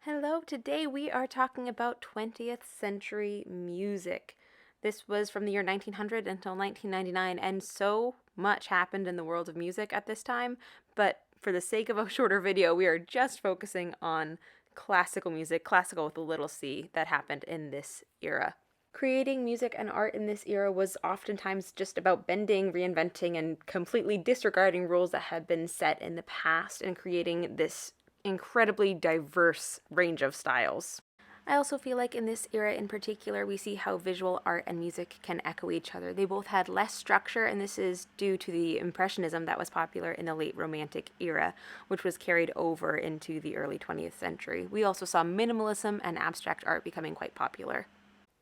Hello, today we are talking about 20th century music. This was from the year 1900 until 1999, and so much happened in the world of music at this time, but for the sake of a shorter video, we are just focusing on classical music, classical with a little c, that happened in this era. Creating music and art in this era was oftentimes just about bending, reinventing, and completely disregarding rules that had been set in the past and creating this incredibly diverse range of styles. I also feel like in this era in particular, we see how visual art and music can echo each other. They both had less structure, and this is due to the Impressionism that was popular in the late Romantic era, which was carried over into the early 20th century. We also saw minimalism and abstract art becoming quite popular.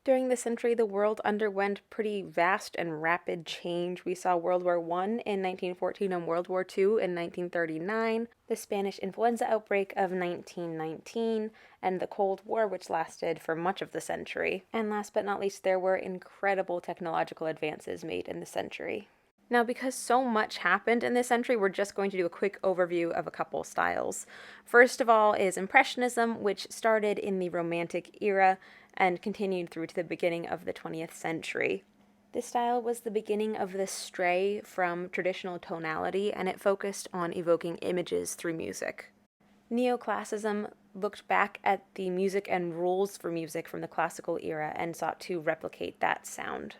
During this century, the world underwent pretty vast and rapid change. We saw World War I in 1914 and World War II in 1939, the Spanish influenza outbreak of 1919, and the Cold War, which lasted for much of the century. And last but not least, there were incredible technological advances made in the century. Now, because so much happened in this century, we're just going to do a quick overview of a couple styles. First of all is Impressionism, which started in the Romantic era and continued through to the beginning of the 20th century. This style was the beginning of the stray from traditional tonality, and it focused on evoking images through music. Neoclassicism looked back at the music and rules for music from the classical era and sought to replicate that sound.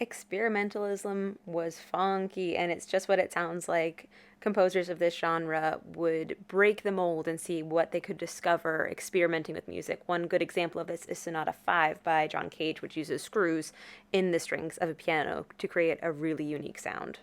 Experimentalism was funky, and it's just what it sounds like. Composers of this genre would break the mold and see what they could discover experimenting with music. One good example of this is Sonata 5 by John Cage, which uses screws in the strings of a piano to create a really unique sound.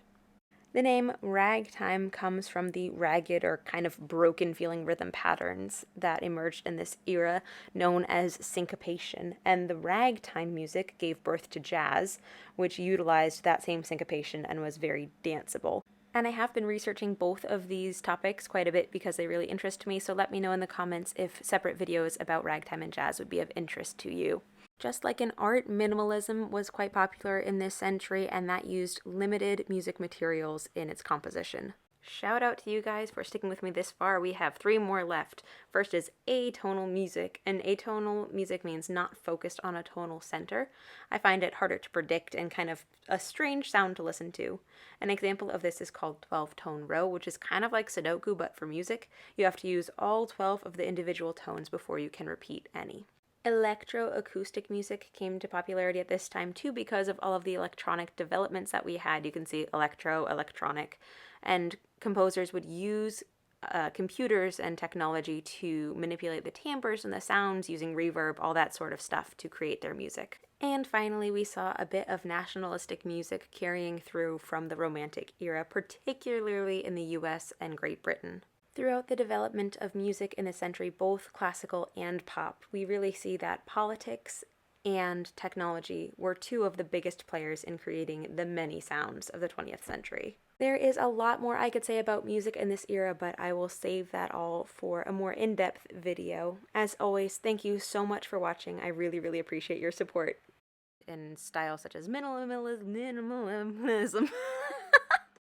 The name ragtime comes from the ragged or kind of broken feeling rhythm patterns that emerged in this era, known as syncopation, and the ragtime music gave birth to jazz, which utilized that same syncopation and was very danceable. And I have been researching both of these topics quite a bit because they really interest me, so let me know in the comments if separate videos about ragtime and jazz would be of interest to you. Just like in art, minimalism was quite popular in this century, and that used limited music materials in its composition. Shout out to you guys for sticking with me this far. We have 3 more left. First is atonal music, and atonal music means not focused on a tonal center. I find it harder to predict and kind of a strange sound to listen to. An example of this is called 12-tone row, which is kind of like Sudoku but for music. You have to use all 12 of the individual tones before you can repeat any. Electroacoustic music came to popularity at this time too because of all of the electronic developments that we had. You can see electronic, and composers would use computers and technology to manipulate the timbres and the sounds using reverb, all that sort of stuff to create their music. And finally, we saw a bit of nationalistic music carrying through from the Romantic era, particularly in the US and Great Britain. Throughout the development of music in the century, both classical and pop, we really see that politics and technology were 2 of the biggest players in creating the many sounds of the 20th century. There is a lot more I could say about music in this era, but I will save that all for a more in-depth video. As always, thank you so much for watching. I really, really appreciate your support in styles such as minimalism.